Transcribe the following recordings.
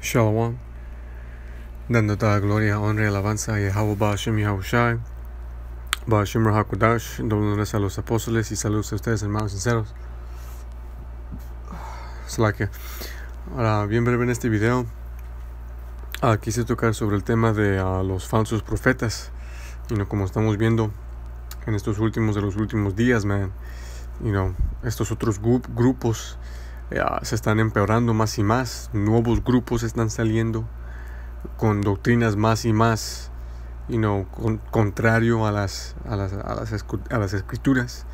Shalom, dando toda gloria, honra y alabanza a Yahweh Ba'ashem Yahushai, Ba'ashem Rahakudash, dándoles a los apóstoles y saludos a ustedes, hermanos sinceros. Ahora, bien breve en este video, quise tocar sobre el tema de los falsos profetas, como estamos viendo en estos últimos días, estos otros grupos se están empeorando más y más. Nuevos grupos están saliendo con doctrinas más y más contrario a las escrituras,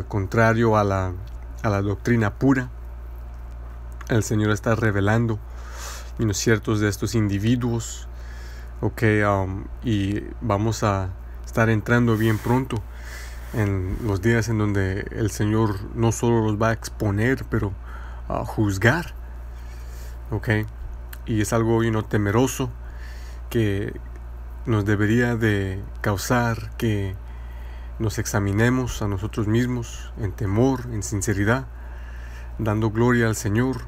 contrario a la doctrina pura. El Señor está revelando ciertos de estos individuos, y vamos a estar entrando bien pronto en los días en donde el Señor no solo los va a exponer, pero a juzgar, y es algo temeroso que nos debería de causar que nos examinemos a nosotros mismos en temor, en sinceridad, dando gloria al Señor,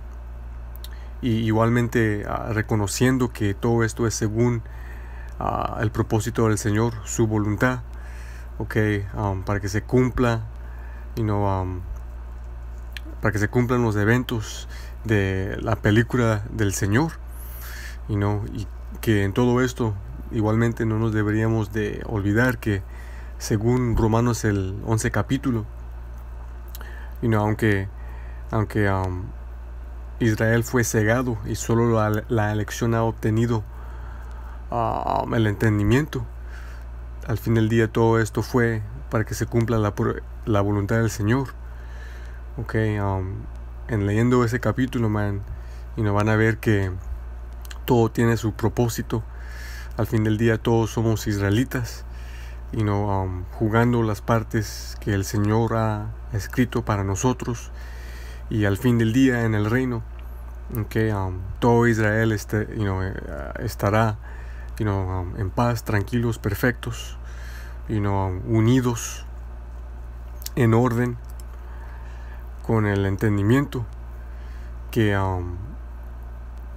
y igualmente reconociendo que todo esto es según el propósito del Señor, su voluntad, para que se cumpla, para que se cumplan los eventos de la película del Señor, y que en todo esto igualmente no nos deberíamos de olvidar que según Romanos el 11 capítulo, aunque Israel fue cegado y solo la elección ha obtenido el entendimiento, al fin del día todo esto fue para que se cumpla la voluntad del Señor. En leyendo ese capítulo, van a ver que todo tiene su propósito. Al fin del día todos somos israelitas, jugando las partes que el Señor ha escrito para nosotros, y al fin del día en el reino, todo Israel estará en paz, tranquilos, perfectos, unidos, en orden, con el entendimiento que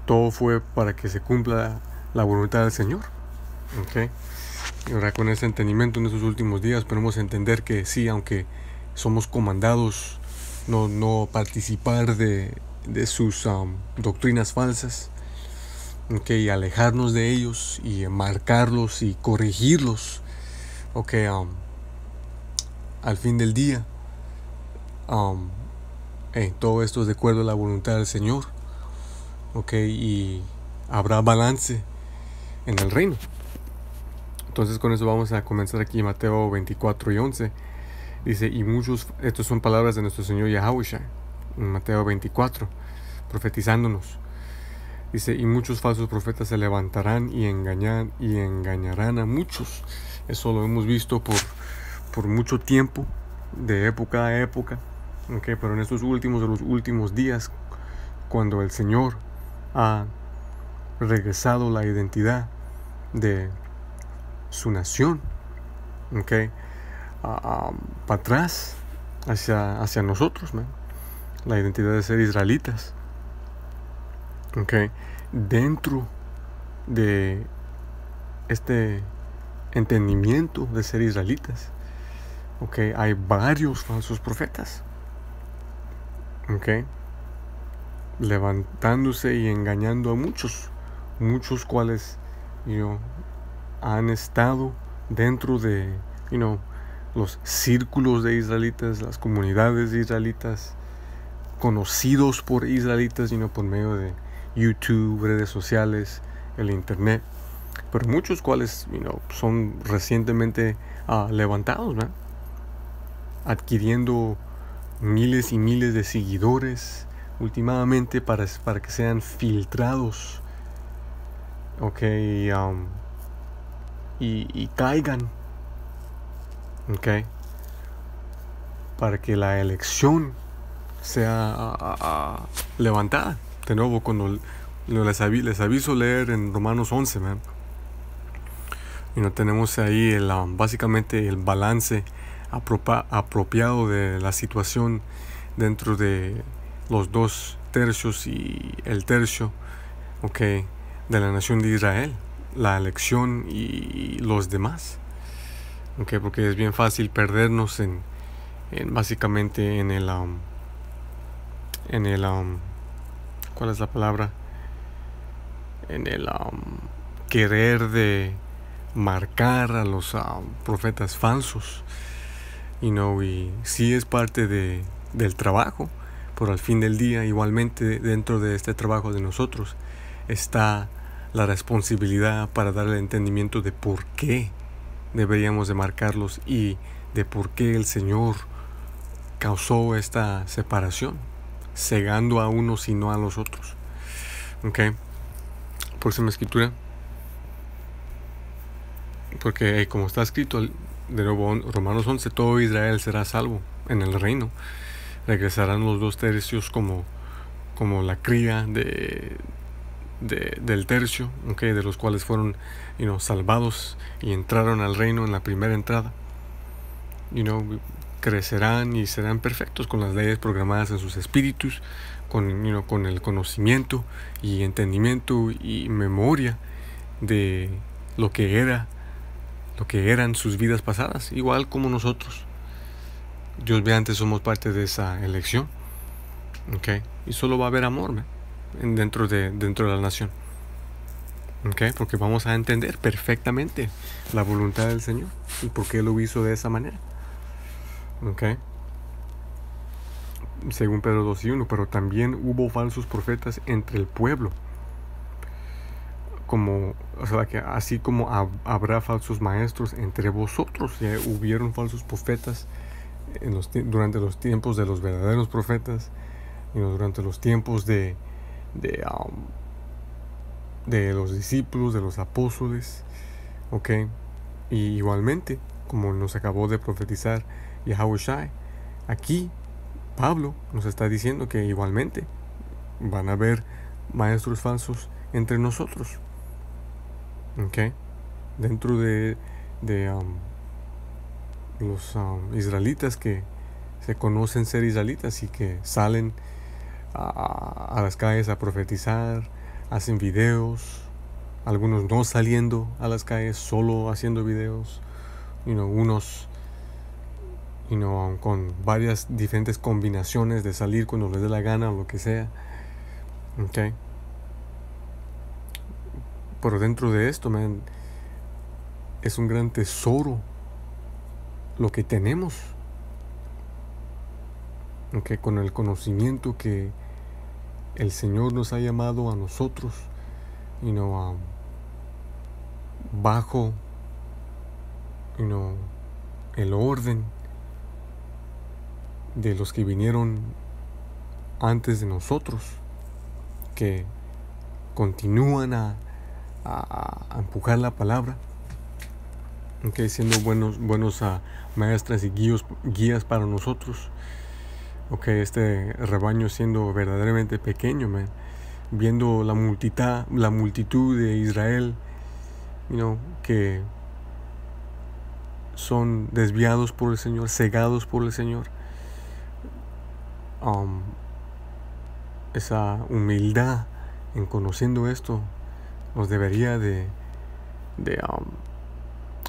todo fue para que se cumpla la voluntad del Señor. Y ahora, con ese entendimiento en estos últimos días podemos entender que sí, aunque somos comandados no participar de sus doctrinas falsas, y alejarnos de ellos y marcarlos y corregirlos, al fin del día todo esto es de acuerdo a la voluntad del Señor, y habrá balance en el reino. Entonces, con eso vamos a comenzar aquí Mateo 24 y 11. Dice, y muchos, estas son palabras de nuestro Señor Yahushua en Mateo 24, profetizándonos. Dice, y muchos falsos profetas se levantarán y engañarán a muchos. Eso lo hemos visto por mucho tiempo, de época a época, pero en estos últimos días, cuando el Señor ha regresado la identidad de su nación, para atrás hacia nosotros, la identidad de ser israelitas, dentro de este entendimiento de ser israelitas, hay varios falsos profetas, levantándose y engañando a muchos cuales han estado dentro de los círculos de israelitas, las comunidades de israelitas, conocidos por israelitas, por medio de YouTube, redes sociales, el internet, pero muchos cuales son recientemente levantados, adquiriendo miles y miles de seguidores últimamente para que sean filtrados, y caigan, para que la elección sea levantada. De nuevo, cuando les aviso leer en Romanos 11, tenemos ahí básicamente el balance apropiado de la situación dentro de los 2 tercios y el tercio ok, de la nación de Israel, la elección y los demás, ok, porque es bien fácil perdernos en básicamente en el ¿cuál es la palabra? En el querer de marcar a los profetas falsos, y sí es parte del trabajo, pero al fin del día igualmente dentro de este trabajo de nosotros está la responsabilidad para dar el entendimiento de por qué deberíamos de marcarlos y de por qué el Señor causó esta separación, cegando a unos y no a los otros. Ok, próxima escritura, porque como está escrito de nuevo Romanos 11, todo Israel será salvo en el reino. Regresarán los 2/3 como la cría del tercio, okay, de los cuales fueron salvados y entraron al reino en la primera entrada. Crecerán y serán perfectos con las leyes programadas en sus espíritus, con el conocimiento y entendimiento y memoria de lo que eran sus vidas pasadas, igual como nosotros. Dios ve, antes somos parte de esa elección, okay, y solo va a haber amor, ¿no?, dentro de la nación, okay, porque vamos a entender perfectamente la voluntad del Señor y por qué lo hizo de esa manera, okay. Según Pedro 2:1, pero también hubo falsos profetas entre el pueblo, que así como habrá falsos maestros entre vosotros. Ya hubieron falsos profetas durante los tiempos de los verdaderos profetas, durante los tiempos de los discípulos, de los apóstoles, okay. Y igualmente, como nos acabó de profetizar Yahushua, aquí Pablo nos está diciendo que igualmente van a haber maestros falsos entre nosotros, okay, dentro de los israelitas que se conocen ser israelitas y que salen a las calles a profetizar, hacen videos, algunos no saliendo a las calles, solo haciendo videos, unos con varias diferentes combinaciones de salir cuando les dé la gana o lo que sea, okay. Pero dentro de esto, es un gran tesoro lo que tenemos, okay, con el conocimiento que el Señor nos ha llamado a nosotros, bajo el orden de los que vinieron antes de nosotros, que continúan a empujar la palabra, okay, siendo buenos maestras y guías para nosotros, okay. Este rebaño siendo verdaderamente pequeño, viendo la multitud de Israel, que son desviados por el Señor, cegados por el Señor. Esa humildad en conociendo esto nos debería de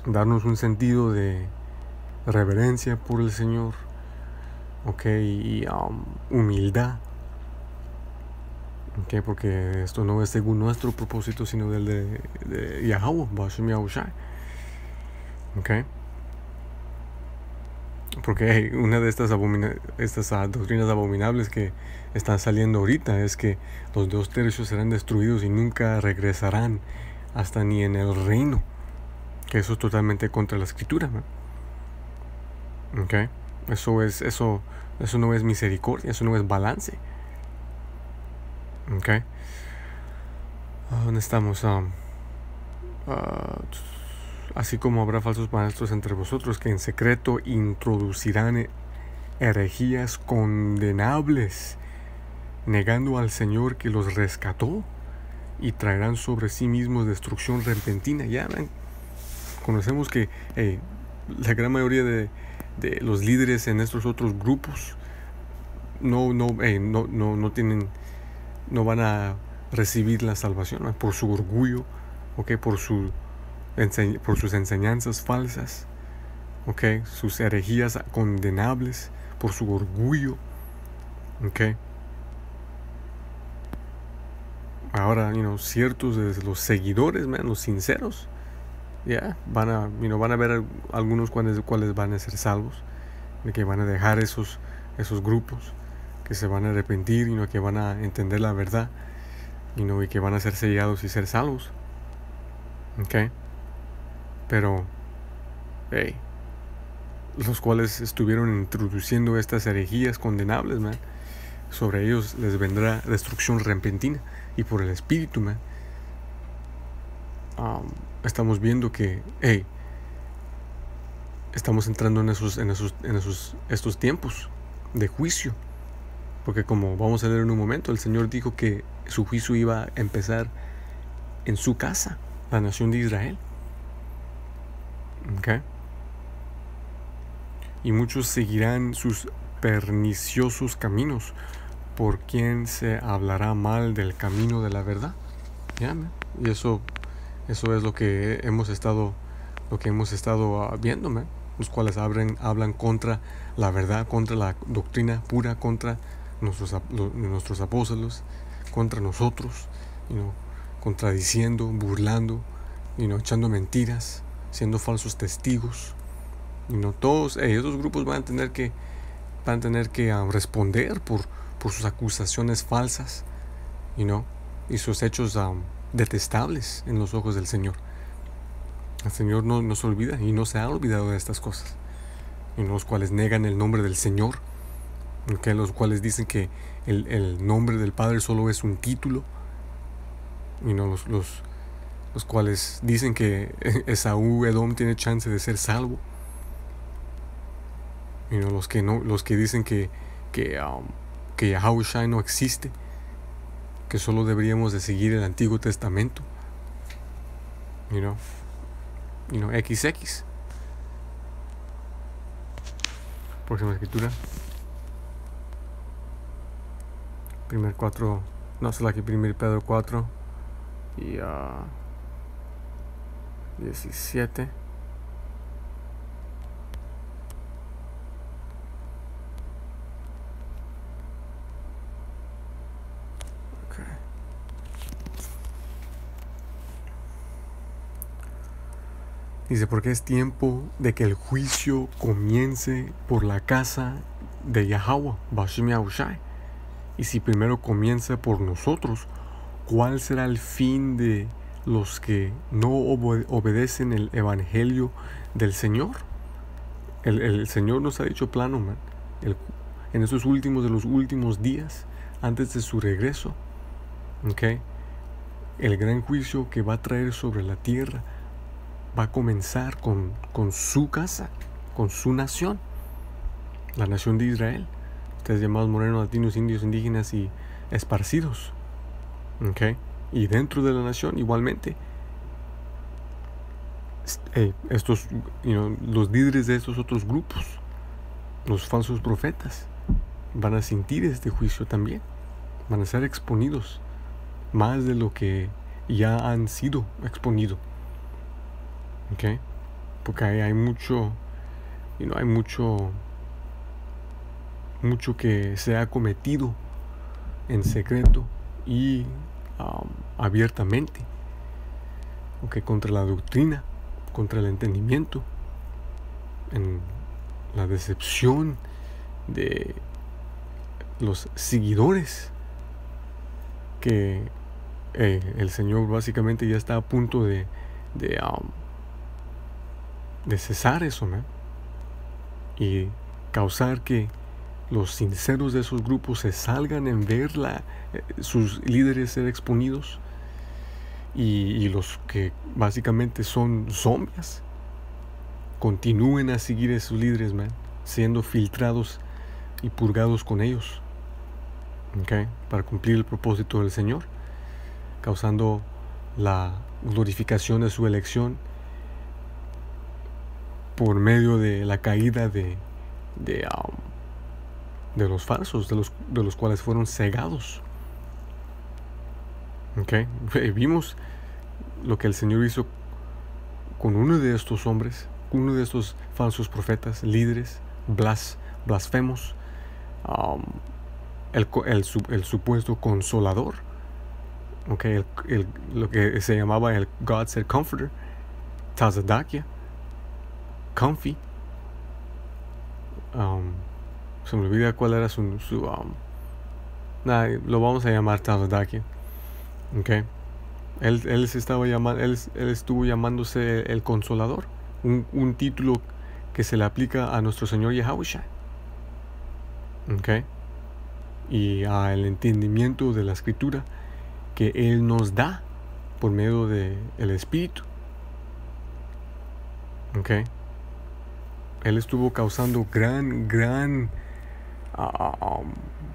darnos un sentido de reverencia por el Señor, okay, y humildad, okay, porque esto no es según nuestro propósito, sino del de Yahweh, Bashem Yahushua, okay. Porque una de estas doctrinas abominables que están saliendo ahorita es que los 2/3 serán destruidos y nunca regresarán hasta ni en el reino, que eso es totalmente contra la escritura, ¿no? Okay. Eso no es misericordia, eso no es balance, okay. ¿Dónde estamos? Así como habrá falsos maestros entre vosotros que en secreto introducirán herejías condenables, negando al Señor que los rescató, y traerán sobre sí mismos destrucción repentina. Ya conocemos que la gran mayoría de los líderes en estos otros grupos no van a recibir la salvación, ¿no? Por su orgullo, ¿okay? Por sus enseñanzas falsas, ¿okay? Sus herejías condenables, por su orgullo, ¿okay? Ahora, ciertos de los seguidores, man, los sinceros, van a ver algunos cuales van a ser salvos, de que van a dejar esos grupos, que se van a arrepentir, que van a entender la verdad, y que van a ser sellados y ser salvos, ¿okay? Pero, hey, los cuales estuvieron introduciendo estas herejías condenables, man, sobre ellos les vendrá destrucción repentina, y por el Espíritu, man, estamos viendo que, hey, estamos entrando en estos tiempos de juicio, porque como vamos a leer en un momento, el Señor dijo que su juicio iba a empezar en su casa, la nación de Israel, ¿okay? Y muchos seguirán sus perniciosos caminos, por quien se hablará mal del camino de la verdad. Y eso es lo que hemos estado viendo, man. Los cuales hablan contra la verdad, contra la doctrina pura, contra nuestros apóstoles, contra nosotros, contradiciendo, burlando, echando mentiras, siendo falsos testigos. Todos esos grupos van a tener que responder por sus acusaciones falsas, y sus hechos detestables en los ojos del Señor. El Señor no se olvida y no se ha olvidado de estas cosas. Los cuales negan el nombre del Señor, ¿okay? Los cuales dicen que el nombre del Padre solo es un título, los cuales dicen que Esaú, Edom, tiene chance de ser salvo, los que dicen que Yahushua no existe, que solo deberíamos de seguir el Antiguo Testamento, XX. Próxima escritura. Primer Pedro 4 y 17. Dice, porque es tiempo de que el juicio comience por la casa de Yahweh, Bashim Yahushai. Y si primero comienza por nosotros, ¿cuál será el fin de los que no obedecen el evangelio del Señor? El Señor nos ha dicho plano, man, en esos últimos de los últimos días, antes de su regreso, ¿okay? El gran juicio que va a traer sobre la tierra va a comenzar con su casa, con su nación, la nación de Israel. Ustedes llamados morenos, latinos, indios, indígenas y esparcidos, ¿okay? Y dentro de la nación igualmente, estos, los líderes de estos otros grupos, los falsos profetas, van a sentir este juicio también, van a ser exponidos más de lo que ya han sido exponidos. Okay. Porque hay mucho, hay mucho que se ha cometido en secreto y abiertamente, okay, contra la doctrina, contra el entendimiento, en la decepción de los seguidores, que el Señor básicamente ya está a punto de cesar eso, ¿no? Y causar que los sinceros de esos grupos se salgan en ver sus líderes ser exponidos, y los que básicamente son zombies continúen a seguir a esos líderes, man, siendo filtrados y purgados con ellos, ¿okay? Para cumplir el propósito del Señor, causando la glorificación de su elección por medio de la caída de los falsos, de los cuales fueron cegados. Okay. Vimos lo que el Señor hizo con uno de estos hombres, uno de estos falsos profetas, líderes, blasfemos, um, el supuesto consolador, okay, lo que se llamaba el God Said Comforter, Tazadakia, Comfy, se me olvida cuál era lo vamos a llamar Tazadakia, okay. Él se estaba llamando, él estuvo llamándose el Consolador, un título que se le aplica a nuestro Señor Yahushua, okay, y al entendimiento de la Escritura que Él nos da por medio de el Espíritu, okay. Él estuvo causando gran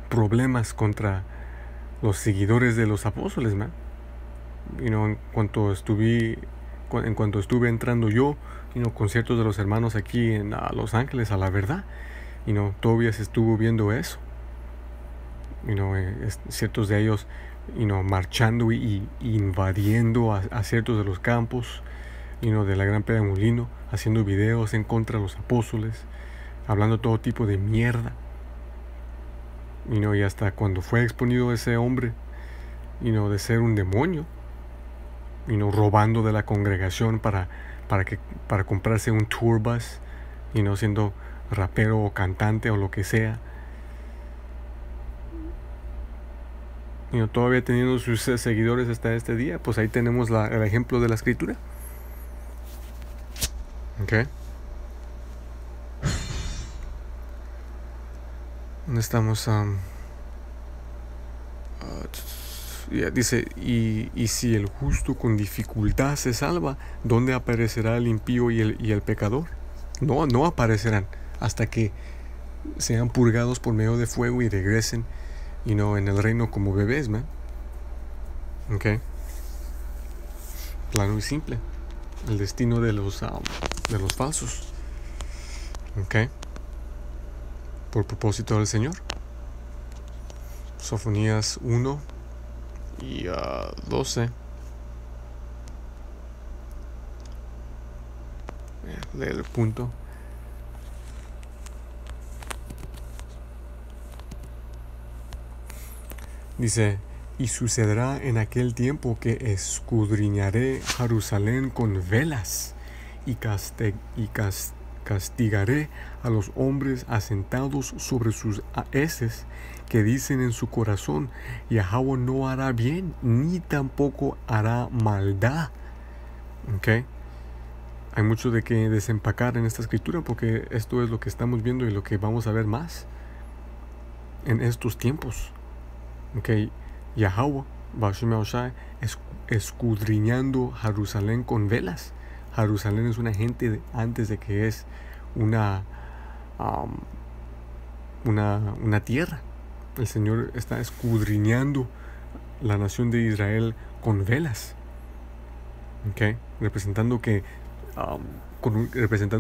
problemas contra los seguidores de los apóstoles, man. En cuanto estuve entrando yo, con ciertos de los hermanos aquí en Los Ángeles a la verdad, todavía se estuvo viendo eso. Ciertos de ellos, marchando y invadiendo a ciertos de los campos, de la Gran Piedra de Molino, haciendo videos en contra de los apóstoles, hablando todo tipo de mierda. Y hasta cuando fue exponido ese hombre, de ser un demonio, robando de la congregación para comprarse un tour bus, siendo rapero o cantante o lo que sea, todavía teniendo sus seguidores hasta este día. Pues ahí tenemos el ejemplo de la Escritura, okay. Estamos dice, y si el justo con dificultad se salva, ¿dónde aparecerá el impío y el pecador? No aparecerán hasta que sean purgados por medio de fuego y regresen, en el reino como bebés, man. Okay. Plano y simple. El destino de los falsos. Okay. Por propósito del Señor. Sofonías 1 y 12. Lee el punto. Dice: y sucederá en aquel tiempo que escudriñaré Jerusalén con velas y castigaré a los hombres asentados sobre sus heces, que dicen en su corazón: Yahweh no hará bien, ni tampoco hará maldad. Okay. Hay mucho de que desempacar en esta escritura, porque esto es lo que estamos viendo y lo que vamos a ver más en estos tiempos. Okay. Yahweh escudriñando Jerusalén con velas. Jerusalén es una gente antes de que es una tierra. El Señor está escudriñando la nación de Israel con velas, okay, representando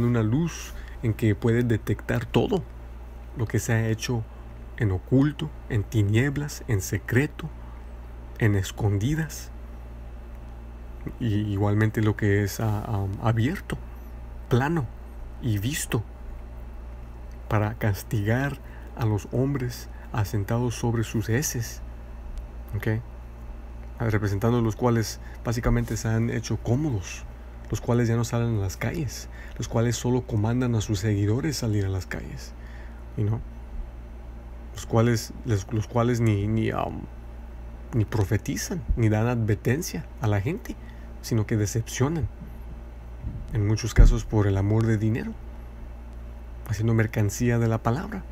una luz en que puede detectar todo lo que se ha hecho en oculto, en tinieblas, en secreto, en escondidas, y igualmente lo que es abierto, plano y visto, para castigar a los hombres asentados sobre sus heces, okay, representando los cuales básicamente se han hecho cómodos, los cuales ya no salen a las calles, los cuales solo comandan a sus seguidores salir a las calles, los cuales ni profetizan ni dan advertencia a la gente, sino que decepcionan, en muchos casos por el amor de dinero, haciendo mercancía de la palabra,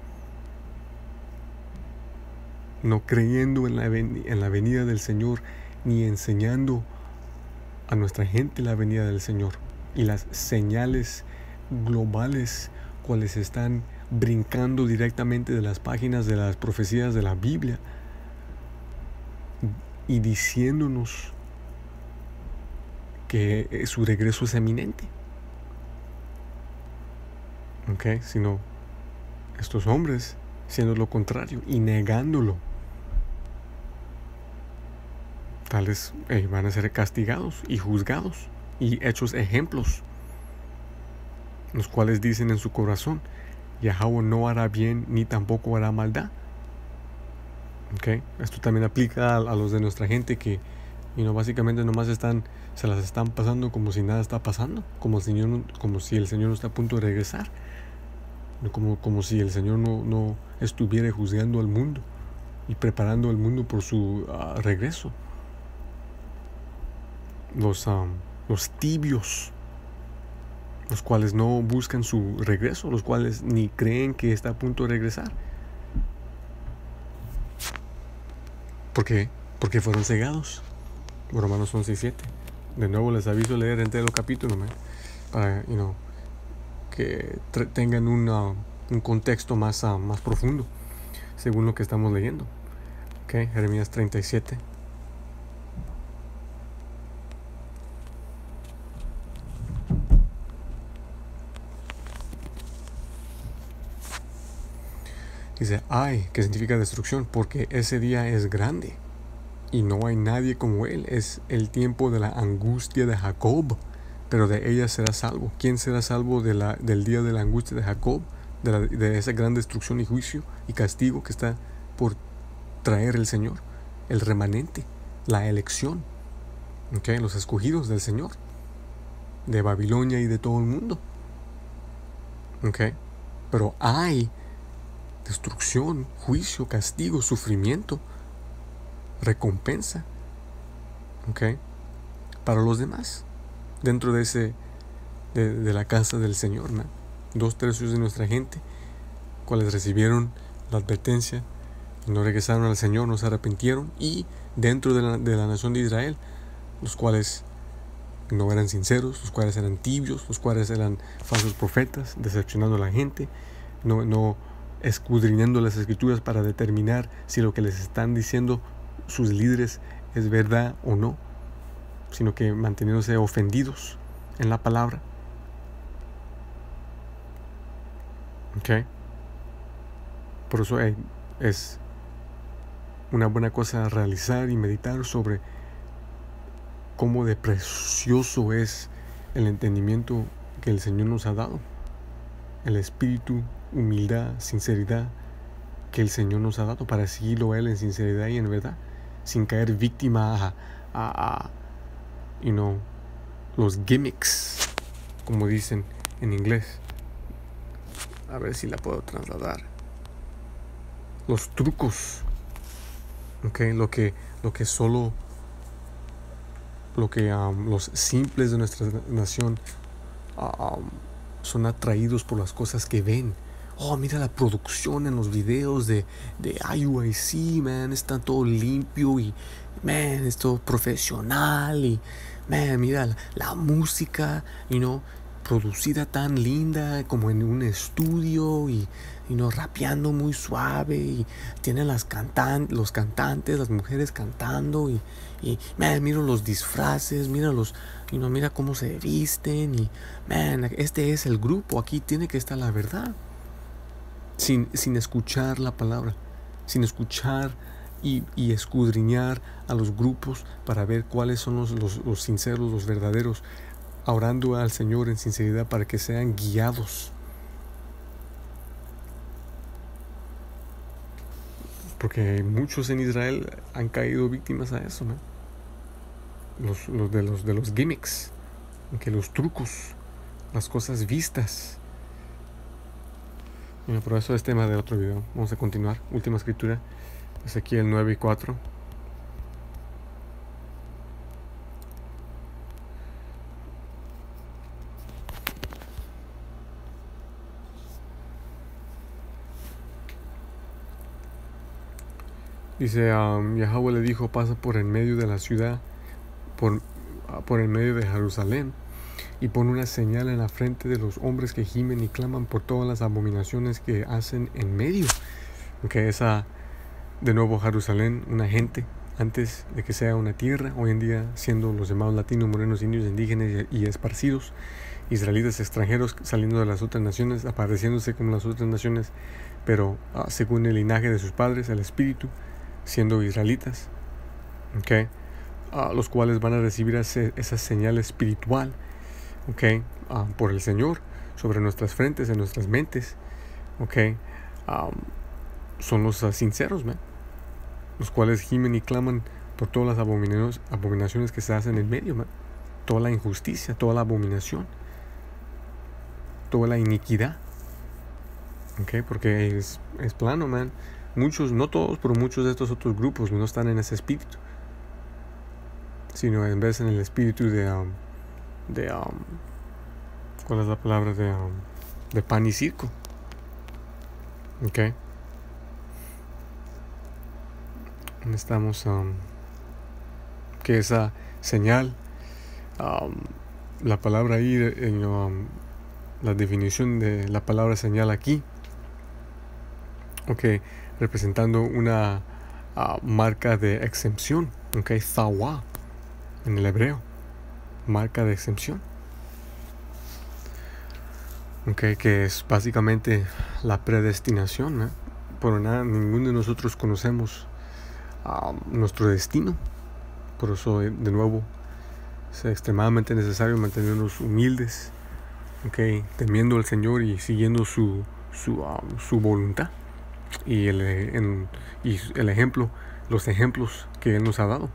no creyendo en la venida del Señor, ni enseñando a nuestra gente la venida del Señor y las señales globales, cuales están brincando directamente de las páginas de las profecías de la Biblia y diciéndonos que su regreso es eminente. Okay, sino estos hombres siendo lo contrario y negándolo. tales van a ser castigados y juzgados y hechos ejemplos, los cuales dicen en su corazón: Yahweh no hará bien ni tampoco hará maldad. Okay. Esto también aplica a los de nuestra gente que básicamente nomás se las están pasando como si nada está pasando, como si el Señor no está a punto de regresar, como si el Señor no estuviera juzgando al mundo y preparando al mundo por su regreso. Los tibios, los cuales no buscan su regreso, los cuales ni creen que está a punto de regresar. ¿Por qué? Porque fueron cegados. Romanos 11:7. De nuevo les aviso leer entero el capítulo, para que tengan un contexto más profundo según lo que estamos leyendo. Okay. Jeremías 37. Dice: ay, que significa destrucción, porque ese día es grande y no hay nadie como él. Es el tiempo de la angustia de Jacob, pero de ella será salvo. ¿Quién será salvo del día de la angustia de Jacob? De esa gran destrucción y juicio y castigo que está por traer el Señor. El remanente, la elección, ¿okay? Los escogidos del Señor, de Babilonia y de todo el mundo. ¿Okay? Pero hay destrucción, juicio, castigo, sufrimiento, recompensa, ¿okay? Para los demás, dentro de la casa del Señor, ¿no? 2/3 de nuestra gente, cuales recibieron la advertencia y no regresaron al Señor, no se arrepintieron, y dentro de la nación de Israel, los cuales no eran sinceros, los cuales eran tibios, los cuales eran falsos profetas, decepcionando a la gente, no escudriñando las escrituras para determinar si lo que les están diciendo sus líderes es verdad o no, sino que manteniéndose ofendidos en la palabra. Okay. Por eso es una buena cosa realizar y meditar sobre cómo de precioso es el entendimiento que el Señor nos ha dado, el espíritu, humildad, sinceridad que el Señor nos ha dado para seguirlo a Él en sinceridad y en verdad, sin caer víctima a los gimmicks, como dicen en inglés. A ver si la puedo trasladar. Los trucos, okay, lo que los simples de nuestra nación son atraídos por las cosas que ven. Oh, mira la producción en los videos de IUIC, man, está todo limpio y, man, es todo profesional y, man, mira la música, producida tan linda como en un estudio y, rapeando muy suave y tienen los cantantes, las mujeres cantando y man, mira los disfraces, mira mira cómo se visten y, man, este es el grupo, aquí tiene que estar la verdad. Sin escuchar la palabra, sin escuchar y escudriñar a los grupos para ver cuáles son los sinceros, los verdaderos, orando al Señor en sinceridad para que sean guiados. Porque muchos en Israel han caído víctimas a eso, ¿no? De los gimmicks, que los trucos, las cosas vistas. Bueno, pero eso es tema de otro video. Vamos a continuar. Última escritura, Ezequiel 9:4. Dice, Yahweh le dijo: pasa por en medio de la ciudad, por en medio de Jerusalén, y pon una señal en la frente de los hombres que gimen y claman por todas las abominaciones que hacen en medio. Que esa, de nuevo, Jerusalén, una gente, antes de que sea una tierra, hoy en día siendo los llamados latinos, morenos, indios, indígenas y esparcidos, israelitas extranjeros saliendo de las otras naciones, apareciéndose como las otras naciones, pero según el linaje de sus padres, el espíritu, siendo israelitas. Okay. los cuales van a recibir esa señal espiritual, okay, por el Señor sobre nuestras frentes, en nuestras mentes, okay, son los sinceros, man, los cuales gimen y claman por todas las abominaciones que se hacen en medio, man, toda la injusticia, toda la abominación, toda la iniquidad, okay, porque es plano, man. Muchos, no todos, pero muchos de estos otros grupos no están en ese espíritu, sino en vez en el espíritu ¿cuál es la palabra? De pan y circo, okay. Necesitamos que esa señal, la palabra ahí en la definición de la palabra señal aquí, okay, representando una marca de exención, okay, thawa en el hebreo, marca de exención, okay, que es básicamente la predestinación, ¿no? Por nada, ninguno de nosotros conocemos nuestro destino. Por eso, de nuevo, es extremadamente necesario mantenernos humildes, okay, temiendo al Señor y siguiendo su voluntad y el ejemplo, los ejemplos que Él nos ha dado,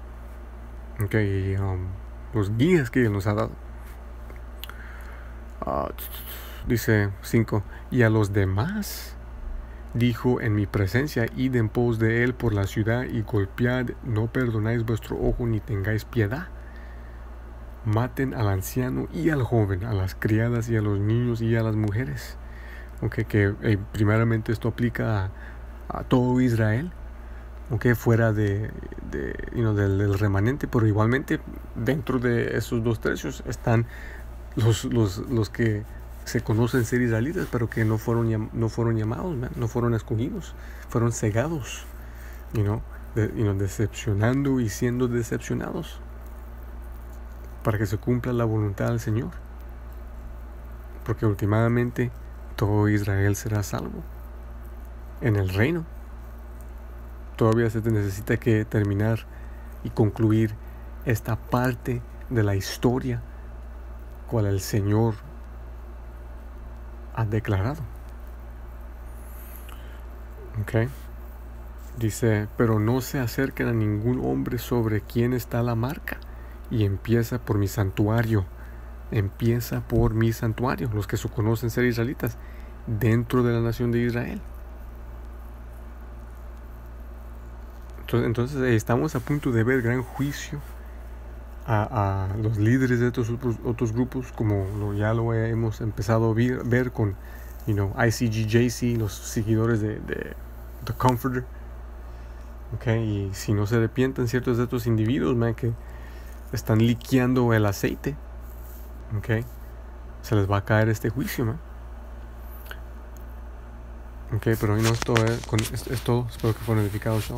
okay, los guías que Él nos ha dado. Dice 5: y a los demás dijo en mi presencia: id en pos de él por la ciudad y golpead, no perdonáis vuestro ojo ni tengáis piedad. Maten al anciano y al joven, a las criadas y a los niños y a las mujeres. Okay, que primeramente esto aplica a todo Israel, okay, fuera del remanente, pero igualmente dentro de esos 2/3 están los que se conocen ser israelitas, pero que no fueron llamados, man, no fueron escogidos, fueron cegados, decepcionando y siendo decepcionados para que se cumpla la voluntad del Señor, porque últimamente todo Israel será salvo en el reino. Todavía se necesita que terminar y concluir esta parte de la historia cual el Señor ha declarado. Okay. Dice: pero no se acerquen a ningún hombre sobre quien está la marca, y empieza por mi santuario. Empieza por mi santuario, los que se conocen ser israelitas dentro de la nación de Israel. Entonces estamos a punto de ver gran juicio a los líderes de estos otros grupos, como ya lo hemos empezado a ver con ICGJC, los seguidores de The Comforter, okay. Y si no se arrepienten ciertos de estos individuos, man, que están liqueando el aceite, okay, se les va a caer este juicio, man. Okay, pero es todo. Espero que fueron edificados.